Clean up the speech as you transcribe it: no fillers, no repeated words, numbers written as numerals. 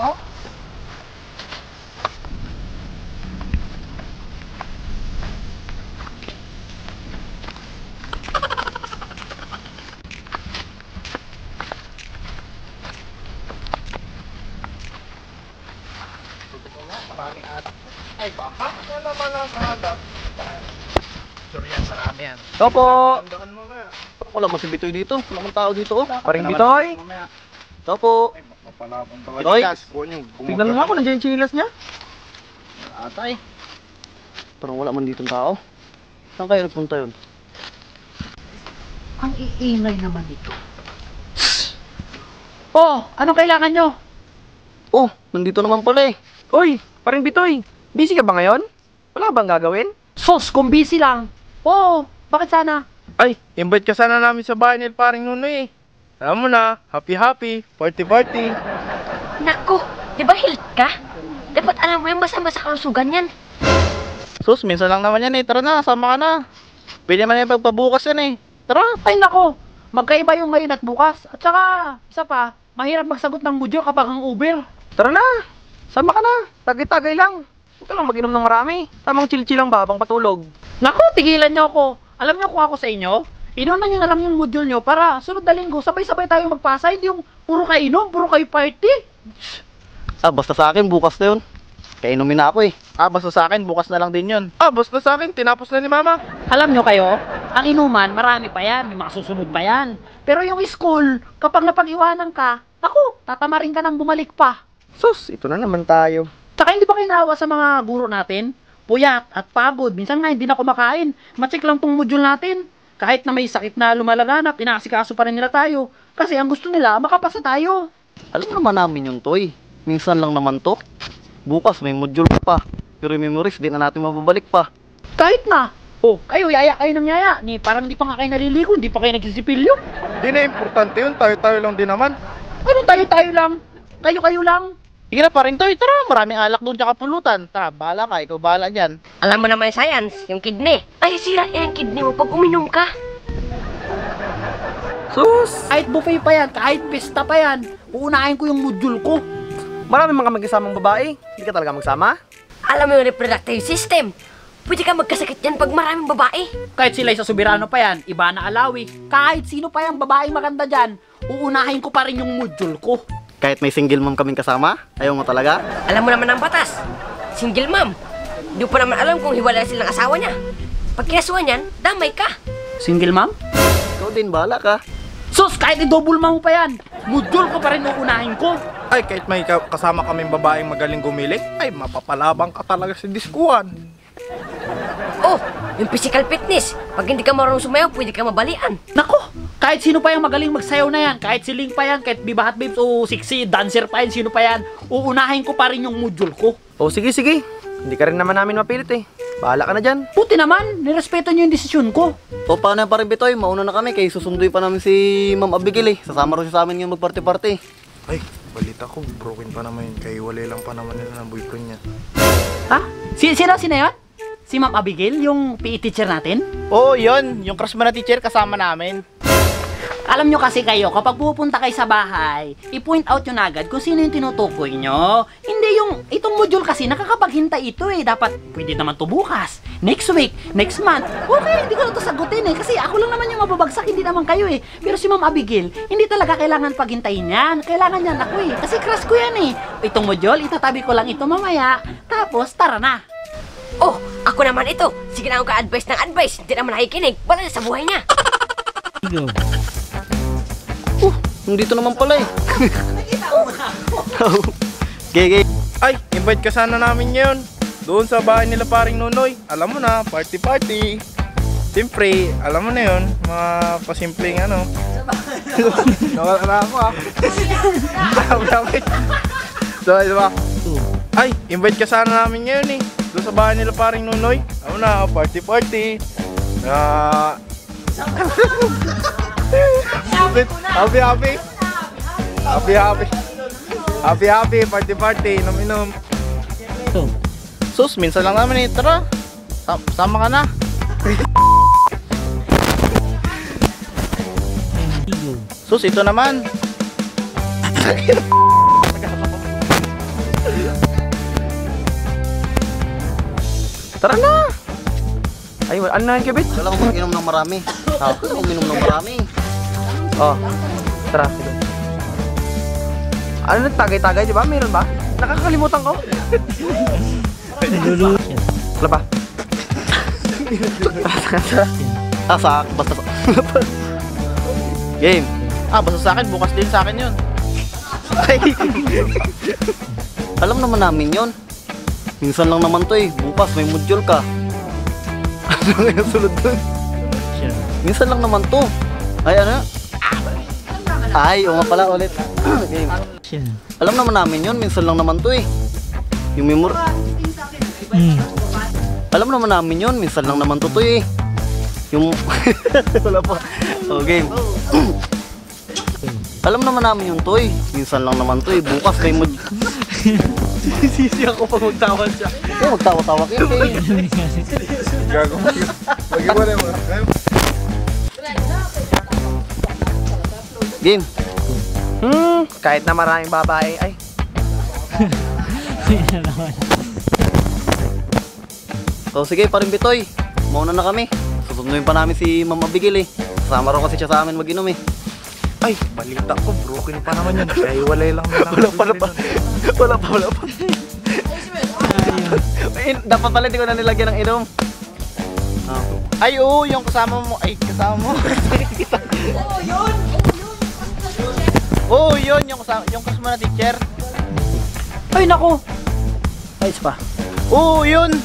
Oh. Ay, baka na naman ang hanap. Suryan, sarami yan. Opo! Tandaan mo kaya. Wala man si Bitoy dito. Wala man tao dito. Paring Bitoy! Opo! Bitoy! Tignan mo nga kung nandiyan yung chinilas niya. Atay. Parang wala man dito tao. Saan kayo nagpunta yun? Ang iingay naman ito. Oh, anong kailangan nyo? Oh, nandito naman pala eh. Uy, paring Bitoy! Busy ka ba ngayon? Wala bang gagawin? Sos, kung busy lang. Oo, bakit sana? Ay, invite ka sana namin sa bahay ni paring Nunoy eh. Alam mo na, happy, party. Nako, di ba hilt ka? Dapat alam mo yung masama sa kalusugan yan. Sus, minsan lang naman yan eh. Tara na, sama ka na. Pwede naman yung pagpabukas yan eh. Tara. Ay nako, magkaiba yung ngayon at bukas. At saka, isa pa, mahirap magsagot ng module kapag ang Uber. Tara na! Sama ka na! Tagay-tagay lang! Huwag ka lang mag-inom ng marami. Tamang chill-chill lang ba habang patulog? Nako, tigilan nyo ako. Alam nyo kung ako sa inyo, inunan nyo na lang yung module nyo para sunod na linggo, sabay-sabay tayo magpasa. Hindi yung puro kayo inom, puro kayo party. Basta sa akin, bukas na yun. Kainumin na ako eh. Basta sa akin, bukas na lang din yun. Basta sa akin, tinapos na ni mama. Alam nyo kayo, ang inuman, marami pa yan, may mga susunod pa yan. Pero yung school, kapag napag-iwanan ka, ako, tatamarin ka nang bumalik pa. Sus, ito na naman tayo. Tsaka hindi ba kayo naawa sa mga guro natin? Puyat at pagod, minsan nga hindi na kumakain. Matsik lang tong module natin. Kahit na may sakit na lumalaganap, inaasikaso pa rin nila tayo. Kasi ang gusto nila, makapasa tayo. Alam naman namin yung toy. Minsan lang naman to. Bukas may module pa. Pero yung memories, di na natin mababalik pa. Kahit na. Oh, kayo, yaya kayo ng yaya. Parang hindi pa nga kayo naliligo, hindi pa kayo nagsisipilyo. Di na importante yun, tayo lang din naman. Anong tayo lang? Kayo lang. Sige na paring Toy, tara, maraming alak doon tsaka pulutan. Tara, bahala ka, ikaw bahala dyan. Alam mo naman yung science, yung kidney. Ay, sira yan yung kidney mo pag uminom ka. Sus! Kahit buffet pa yan, kahit pista pa yan, uunahin ko yung module ko. Marami mga magkasamang babae. Hindi ka talaga magsama? Alam mo yung reproductive system. Pwede ka magkasakit yan pag maraming babae. Kahit sila sa Soberano pa yan, iba na Alawi. Kahit sino pa yung babaeng maganda dyan, uunahin ko pa rin yung module ko. Kahit may single mom kaming kasama, ayaw mo talaga? Alam mo naman ang batas. Single mom. Hindi ko pa naman alam kung hiwalay silang asawa niya. Pag kinasuhan yan, damay ka. Single mom? Ikaw din, bahala ka. Sus, kahit i-double mom pa yan, module ko pa rin uunahin ko. Ay, kahit may kasama kaming babaeng magaling gumiling, ay mapapalabang ka talaga sa diskuhan. Oh, yung physical fitness. Pag hindi ka marunong sumayaw, pwede ka mabalian. Nako, kahit sino pa yung magaling magsayaw na yan, kahit si Ling pa yan, kahit Bibahat Babes o Sixy, dancer pa yan, sino pa yan, uunahin ko pa rin yung module ko. Oh, sige. Hindi ka rin naman namin mapilit eh. Bahala ka na dyan. Buti naman, nirespeto nyo yung desisyon ko. O paano yung paring Bitoy? Mauna na kami, kay susunduin pa namin si Ma'am Abigail eh. Sasama rin siya sa amin yung magparty-party. Ay, balita ko, broken pa naman yun. Kaya walay lang pa naman nila ng boyfriend niya. Ha? Sino yun? Si Ma'am Abigail, yung PE teacher natin? Oo, yun. Yung crush mo na teacher kasama namin. Alam nyo kasi kayo, kapag pupunta kayo sa bahay, i-point out nyo na agad kung sino yung tinutukoy nyo. Hindi yung, itong module kasi, nakakapaghintay ito eh. Dapat, pwede naman to bukas, next week, next month. Okay, hindi ko na to sagutin eh. Kasi ako lang naman yung mababagsak, hindi naman kayo eh. Pero si Ma'am Abigail, hindi talaga kailangan paghintayin yan. Kailangan yan ako eh. Kasi crush ko yan eh. Itong module, itatabi ko lang ito mamaya. Tapos, tara na. Oh, ako naman ito. Sige na ako ka-advise ng advice. Hindi naman nakikinig. Wala na sa buhay niya. Nandito naman pala eh. Gege. Ay, invite ka sana namin ngayon. Doon sa bahay nila paring Nunoy. Alam mo na, party. Siyempre, alam mo na yun. Mga pasimpleng ano. Nawala na ako ah. So, diba? Ay, invite ka sana namin ngayon eh. Doon sa bahay nila paring Nunoy. Alam mo na, party. Happy, party, inom. Sus, minsan lang namin eh. Tara, sama ka na. Sus, ito naman. Tara na! Ay, ano na yung kibit? Wala akong mag-inom ng marami. Wala akong uminom ng marami. Oh, tara. Sige. Ano na, tagay-tagay, di ba? Meron ba? Nakakalimutan ko. Wala ba? Basta sa... Game. Basta sa akin, bukas din sa akin yun. Alam naman namin yon. Minsan lang naman to eh. Bukas may module ka. Ano nga yung sunod dun? Minsan lang naman to. Ay, ano? Ay, o nga pala ulit. Game. Alam naman namin yon. Minsan lang naman to eh. Yung memor... Alam naman namin yon. Minsan lang naman to eh. Yung... Wala pa. O, game. Alam naman namin yung toy. Minsan lang naman toy. Bukas may mod... Sisi ako pag magtawan siya. Magtawa-tawa kayo. Gago. Mag-iwalay mo. Game. Kahit na maraming babae, ay. So sige, parin Bitoy. Mauna na kami. Susunduin pa namin si Ma'am Abigail eh. Kasama raw kasi siya sa amin mag-inom eh. Ay, balita ko, broken pa naman yun. Kaya iwalay lang na lang. Wala pa. Dapat pala hindi ko na nilagyan ng inom. Ay, oo, yung kasama mo. Ay, kasama mo. Oo, yun, yung kasama na teacher. Ay, naku! Ay, isa pa. Oo, yun.